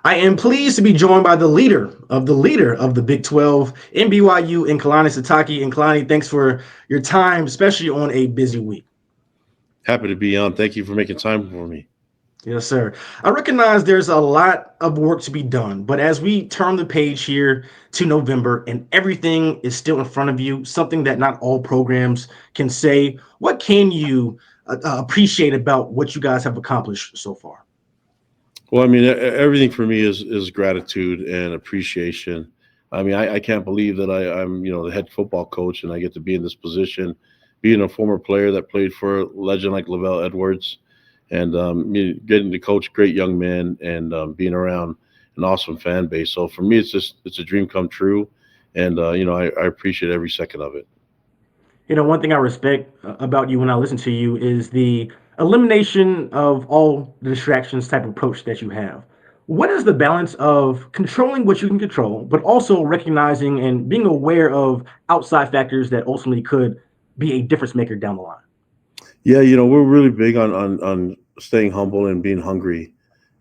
I am pleased to be joined by the leader of the Big 12 in BYU and Kalani Sitake. And Kalani, thanks for your time, especially on a busy week. Happy to be on. Thank you for making time for me. Yes, sir. I recognize there's a lot of work to be done, but as we turn the page here to November and everything is still in front of you, something that not all programs can say, what can you appreciate about what you guys have accomplished so far? Well, I mean, everything for me is gratitude and appreciation. I mean, I can't believe that I'm the head football coach and I get to be in this position, being a former player that played for a legend like Lavelle Edwards, and getting to coach great young men and being around an awesome fan base. So for me, it's a dream come true, and I appreciate every second of it. One thing I respect about you when I listen to you is the elimination of all the distractions type approach that you have. What is the balance of controlling what you can control, but also recognizing and being aware of outside factors that ultimately could be a difference maker down the line? Yeah, we're really big on staying humble and being hungry.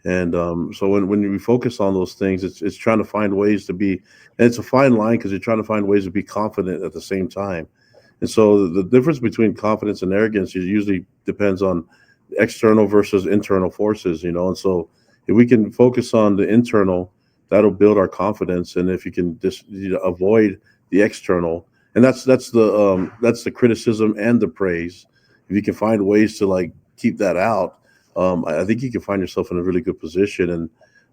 And so when we focus on those things, it's trying to find ways to be, and it's a fine line because you're trying to find ways to be confident at the same time. And so the difference between confidence and arrogance usually depends on external versus internal forces, And so if we can focus on the internal, that'll build our confidence. And if you can just avoid the external, and that's the criticism and the praise. If you can find ways to like keep that out, I think you can find yourself in a really good position.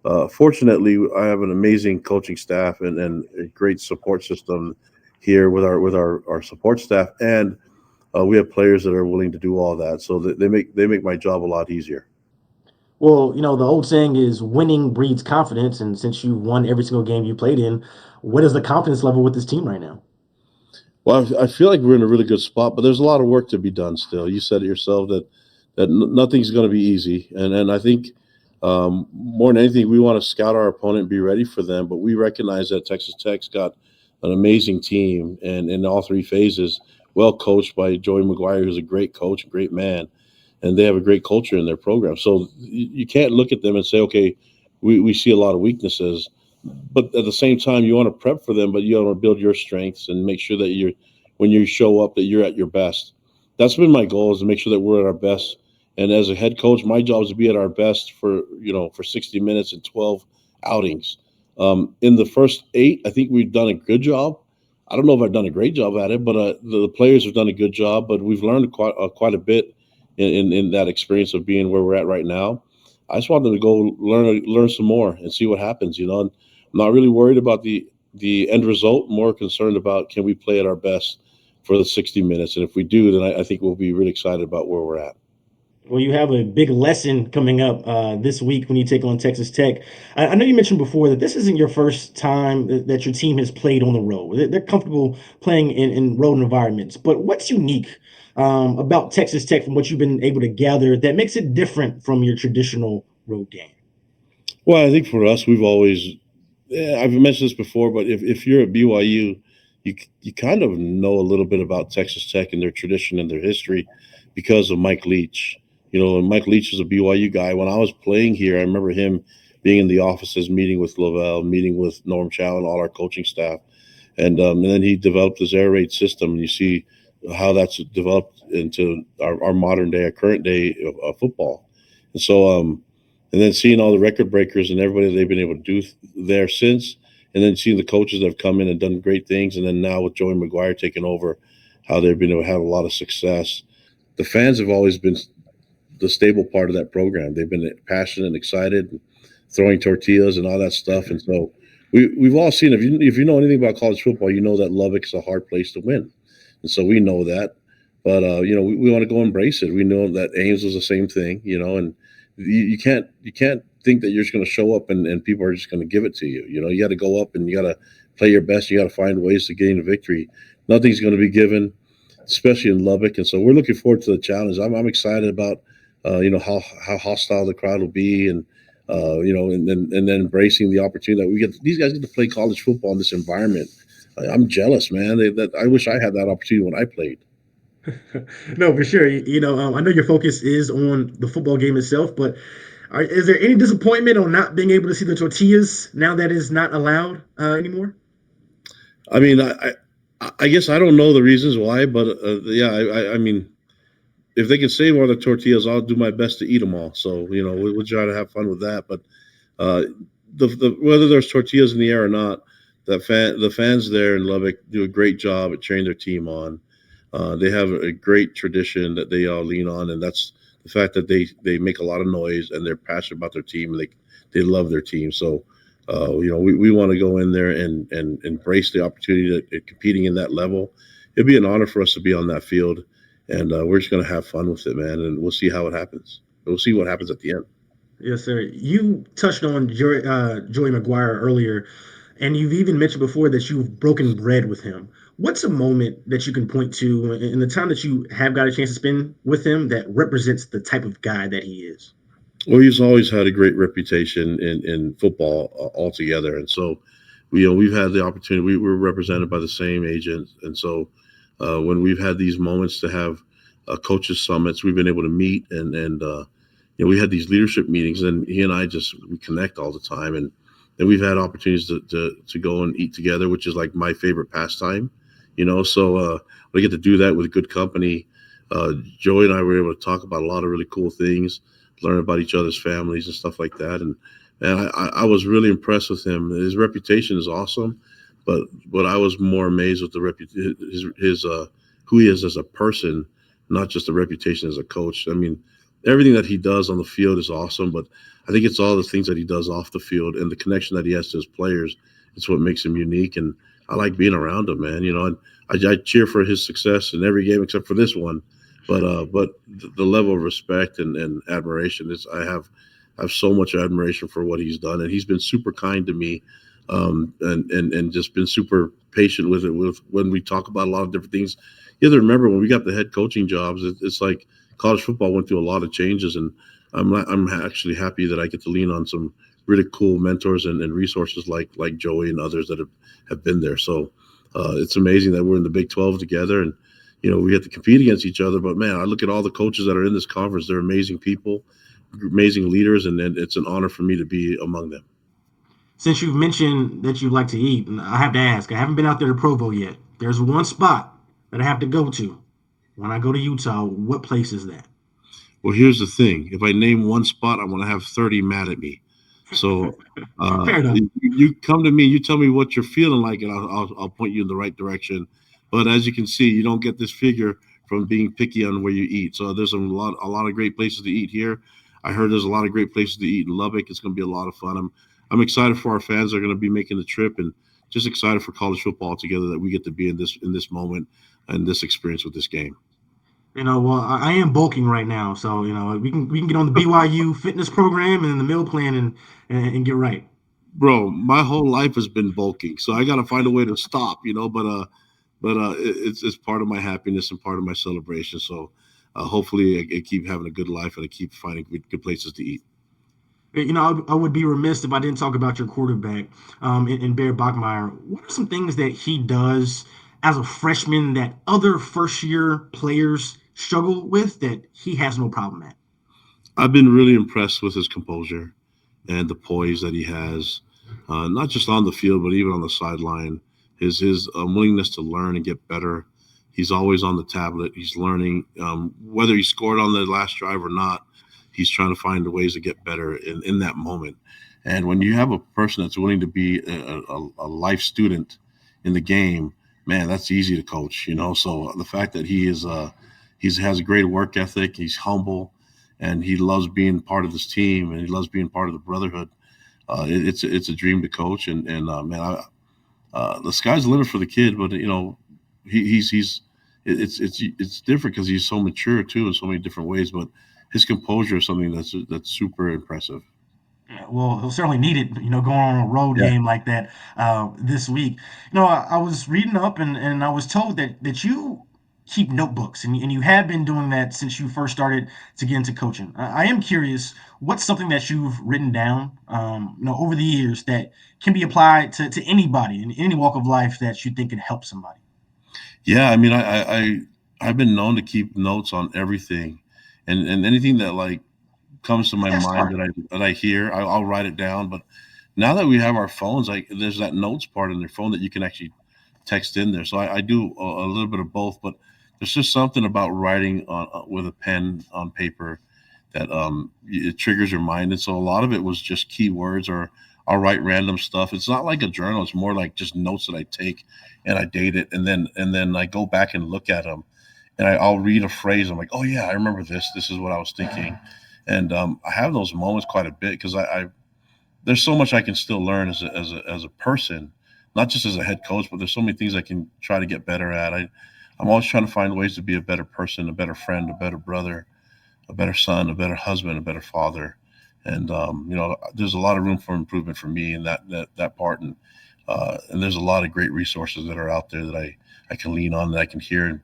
And fortunately, I have an amazing coaching staff and a great support system here with our support staff, and we have players that are willing to do all that. So they make my job a lot easier. Well, the old saying is winning breeds confidence. And since you won every single game you played in, what is the confidence level with this team right now? Well, I feel like we're in a really good spot, but there's a lot of work to be done still. You said it yourself that nothing's going to be easy, and I think more than anything, we want to scout our opponent and be ready for them. But we recognize that Texas Tech's got an amazing team, and in all three phases, well coached by Joey Maguire, who's a great coach, a great man, and they have a great culture in their program. So you can't look at them and say, okay, we see a lot of weaknesses, but at the same time, you want to prep for them, but you want to build your strengths and make sure that when you show up, that you're at your best. That's been my goal, is to make sure that we're at our best. And as a head coach, my job is to be at our best for 60 minutes and 12 outings. In the first eight, I think we've done a good job. I don't know if I've done a great job at it, but the players have done a good job. But we've learned quite a bit in that experience of being where we're at right now. I just wanted to go learn some more and see what happens. And I'm not really worried about the end result. More concerned about, can we play at our best for the 60 minutes, and if we do, then I think we'll be really excited about where we're at. Well, you have a big lesson coming up this week when you take on Texas Tech. I know you mentioned before that this isn't your first time that your team has played on the road. They're comfortable playing in road environments. But what's unique about Texas Tech from what you've been able to gather that makes it different from your traditional road game? Well, I think for us, we've always, I've mentioned this before, but if you're at BYU, you kind of know a little bit about Texas Tech and their tradition and their history because of Mike Leach. Mike Leach was a BYU guy. When I was playing here, I remember him being in the offices, meeting with Lavelle, meeting with Norm Chow and all our coaching staff. And then he developed this air raid system. And you see how that's developed into our modern day, our current day of football. And so, and then seeing all the record breakers and everybody they've been able to do there since, and then seeing the coaches that have come in and done great things, and then now with Joey Maguire taking over, how they've been able to have a lot of success. The fans have always been the stable part of that program. They've been passionate and excited, throwing tortillas and all that stuff. And so we've all seen, if you know anything about college football, you know that Lubbock's a hard place to win. And so we know that. But we want to go embrace it. We know that Ames was the same thing, and you can't think that you're just going to show up and people are just going to give it to you. You got to go up and you got to play your best. You got to find ways to gain a victory. Nothing's going to be given, especially in Lubbock. And so we're looking forward to the challenge. I'm excited about how hostile the crowd will be, and and then embracing the opportunity that we get. These guys get to play college football in this environment. I'm jealous, man. I wish I had that opportunity when I played. No, for sure. I know your focus is on the football game itself, but Is there any disappointment on not being able to see the tortillas now that is not allowed anymore? I mean, I guess I don't know the reasons why, but yeah, I mean, if they can save all the tortillas, I'll do my best to eat them all. So we'll try to have fun with that. But uh, the whether there's tortillas in the air or not, the fans there in Lubbock do a great job at cheering their team on. They have a great tradition that they all lean on, and that's the fact that they make a lot of noise and they're passionate about their team and they love their team. So, we want to go in there and embrace the opportunity at competing in that level. It'd be an honor for us to be on that field, and we're just going to have fun with it, man. And we'll see how it happens. We'll see what happens at the end. Yes, sir. You touched on Joey Maguire earlier, and you've even mentioned before that you've broken bread with him. What's a moment that you can point to in the time that you have got a chance to spend with him that represents the type of guy that he is? Well, he's always had a great reputation in football altogether, and so we've had the opportunity. We were represented by the same agent, and so when we've had these moments to have coaches summits, we've been able to meet and we had these leadership meetings, and he and I just we connect all the time, and then we've had opportunities to go and eat together, which is like my favorite pastime. So I get to do that with good company. Joey and I were able to talk about a lot of really cool things, learn about each other's families and stuff like that. And I was really impressed with him. His reputation is awesome, but I was more amazed with his who he is as a person, not just a reputation as a coach. I mean, everything that he does on the field is awesome, but I think it's all the things that he does off the field and the connection that he has to his players. It's what makes him unique, and I like being around him, man. And I cheer for his success in every game except for this one. But the level of respect and admiration is I have so much admiration for what he's done, and he's been super kind to me, and just been super patient with it. With when we talk about a lot of different things, you have to remember when we got the head coaching jobs, it's like college football went through a lot of changes, and I'm actually happy that I get to lean on some really cool mentors and resources like Joey and others that have been there. So it's amazing that we're in the Big 12 together, and we have to compete against each other. But man, I look at all the coaches that are in this conference; they're amazing people, amazing leaders, and it's an honor for me to be among them. Since you've mentioned that you like to eat, and I have to ask, I haven't been out there to Provo yet. There's one spot that I have to go to when I go to Utah. What place is that? Well, here's the thing: if I name one spot, I'm going to have 30 mad at me. So Fair enough. you come to me, you tell me what you're feeling like, and I'll point you in the right direction. But as you can see, you don't get this figure from being picky on where you eat. So there's a lot of great places to eat here. I heard there's a lot of great places to eat in Lubbock. It's going to be a lot of fun. I'm excited for our fans that are going to be making the trip, and just excited for college football together that we get to be in this moment and this experience with this game. Well, I am bulking right now, so we can get on the BYU fitness program and the meal plan and get right. Bro, my whole life has been bulking, so I got to find a way to stop. It's part of my happiness and part of my celebration. So hopefully, I keep having a good life and I keep finding good places to eat. I would be remiss if I didn't talk about your quarterback, in Bear Bachmeier. What are some things that he does as a freshman that other first year players struggle with that he has no problem at? I've been really impressed with his composure and the poise that he has, not just on the field but even on the sideline. His willingness to learn and get better. He's always on the tablet. He's learning. Whether he scored on the last drive or not, he's trying to find the ways to get better in that moment. And when you have a person that's willing to be a life student in the game, man, that's easy to coach. So the fact that he has a great work ethic, he's humble, and he loves being part of this team, and he loves being part of the brotherhood. It's a dream to coach, and man, the sky's the limit for the kid. But he's it's different because he's so mature too in so many different ways. But his composure is something that's super impressive. Yeah, well, he'll certainly need it, going on a road Yeah. game like that this week. I was reading up and I was told that you keep notebooks and you have been doing that since you first started to get into coaching. I am curious, what's something that you've written down, over the years that can be applied to anybody in any walk of life that you think could help somebody? Yeah, I mean, I've been known to keep notes on everything, and anything that like comes to my That's mind smart. that I hear. I'll write it down. But now that we have our phones, like there's that notes part in their phone that you can actually text in there. So I do a little bit of both. But there's just something about writing with a pen on paper that it triggers your mind. And so a lot of it was just keywords, or I'll write random stuff. It's not like a journal. It's more like just notes that I take and I date it, and then I go back and look at them, and I'll read a phrase. I'm like, oh yeah, I remember this. This is what I was thinking, and I have those moments quite a bit because I there's so much I can still learn as a person, not just as a head coach, but there's so many things I can try to get better at. I'm always trying to find ways to be a better person, a better friend, a better brother, a better son, a better husband, a better father. And there's a lot of room for improvement for me in that part. And there's a lot of great resources that are out there that I can lean on, that I can hear.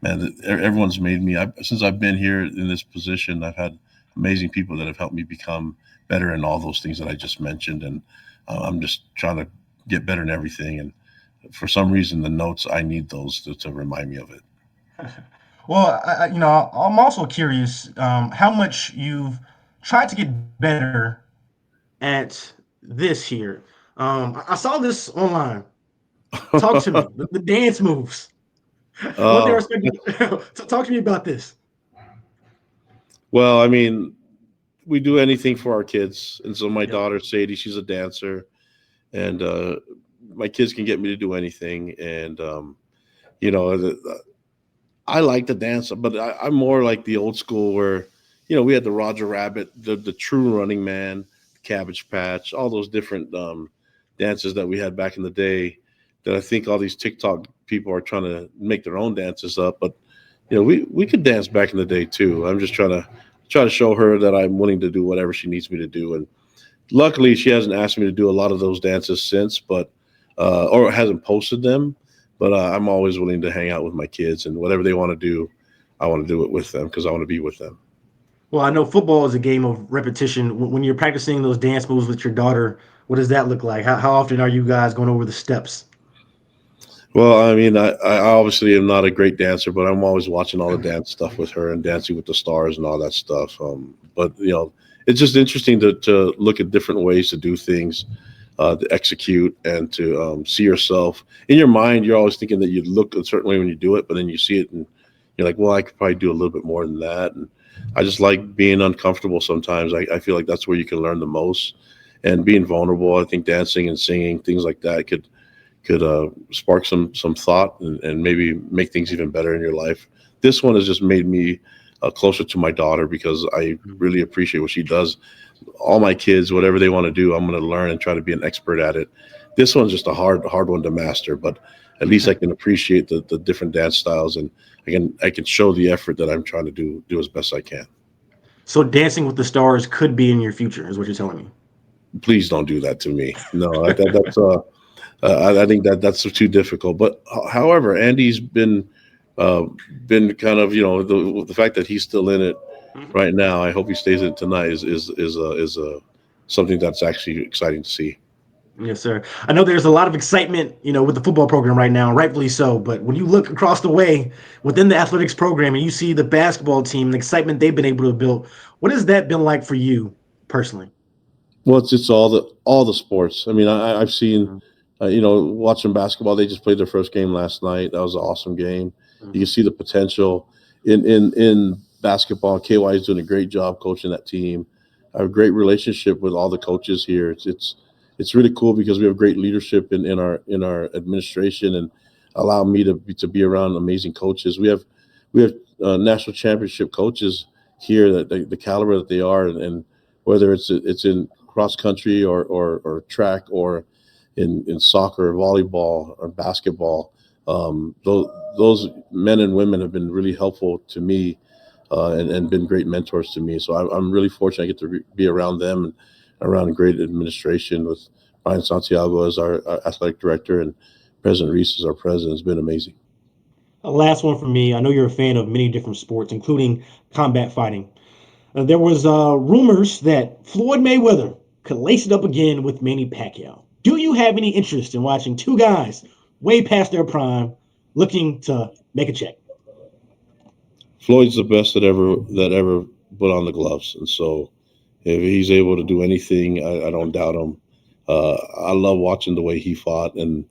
Man, everyone's made me. Since I've been here in this position, I've had amazing people that have helped me become better in all those things that I just mentioned. And I'm just trying to get better in everything. And for some reason, the notes, I need those to remind me of it. Well, I'm also curious how much you've tried to get better at this here. I saw this online. Talk to me. The dance moves. What they Oh, expect you talk to me about this. well, I mean, we do anything for our kids. And so my Yep. daughter, Sadie, she's a dancer, and my kids can get me to do anything. And, you know, I like to dance, but I'm more like the old school where, we had the Roger Rabbit, the True Running Man, Cabbage Patch, all those different dances that we had back in the day. That I think all these TikTok people are trying to make their own dances up, but we could dance back in the day too. I'm just trying to show her that I'm willing to do whatever she needs me to do, and luckily she hasn't asked me to do a lot of those dances since, but or hasn't posted them. But I'm always willing to hang out with my kids, and whatever they want to do, I want to do it with them because I want to be with them. Well, I know football is a game of repetition. When you're practicing those dance moves with your daughter, what does that look like? How often are you guys going over the steps? Well, I mean, I obviously am not a great dancer, but I'm always watching all the dance stuff with her and Dancing with the Stars and all that stuff. But it's just interesting to look at different ways to do things, to execute, and to see yourself in your mind. You're always thinking that you look a certain way when you do it, but then you see it and you're like, well, I could probably do a little bit more than that. And I just like being uncomfortable sometimes. I feel like that's where you can learn the most, and being vulnerable. I think dancing and singing, things like that, could spark some thought, and maybe make things even better in your life. This one has just made me closer to my daughter because I really appreciate what she does. All my kids, whatever they want to do, I'm going to learn and try to be an expert at it. This one's just a hard one to master, but at least I can appreciate the different dance styles, and I can show the effort that I'm trying to do as best I can. So Dancing with the Stars could be in your future, is what you're telling me. Please don't do that to me. No, that's I think that's too difficult. But however, Andy's uh, been kind of the fact that he's still in it Mhm. right now. I hope he stays in it tonight. Is something that's actually exciting to see. Yes, sir. I know there's a lot of excitement, with the football program right now, rightfully so. But when you look across the way within the athletics program and you see the basketball team, the excitement they've been able to build, what has that been like for you personally? Well, it's all the sports. I mean, I've seen, Mhm, watching basketball. They just played their first game last night. That was an awesome game. You mhm. can see the potential in basketball. KY is doing a great job coaching that team. I have a great relationship with all the coaches here. It's really cool because we have great leadership in our administration, and allow me to be around amazing coaches. We have national championship coaches here, that the caliber that they are, and whether it's in cross country, or track, or in soccer, volleyball, or basketball. Those men and women have been really helpful to me, and been great mentors to me. So I'm really fortunate I get to be around them, and around a great administration with Brian Santiago as our athletic director, and President Reese as our president. It's been amazing. Last one for me. I know you're a fan of many different sports, including combat fighting. There was rumors that Floyd Mayweather could lace it up again with Manny Pacquiao. Do you have any interest in watching two guys way past their prime looking to make a check? Floyd's the best that ever put on the gloves. And so if he's able to do anything, I don't doubt him. I love watching the way he fought, and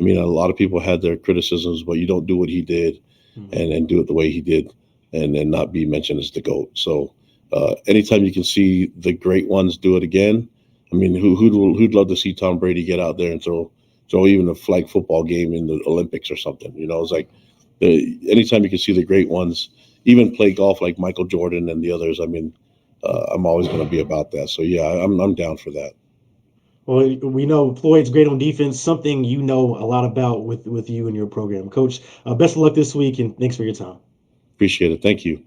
I mean, a lot of people had their criticisms, but you don't do what he did, Mhm. and do it the way he did, and then not be mentioned as the goat. So, anytime you can see the great ones do it again, I mean, who'd love to see Tom Brady get out there and throw even a flag football game in the Olympics or something? You know, it's like anytime you can see the great ones, even play golf like Michael Jordan and the others. I mean, I'm always going to be about that. So yeah, I'm down for that. Well, we know Floyd's great on defense, something you know a lot about with you and your program. Coach, best of luck this week, and thanks for your time. Appreciate it. Thank you.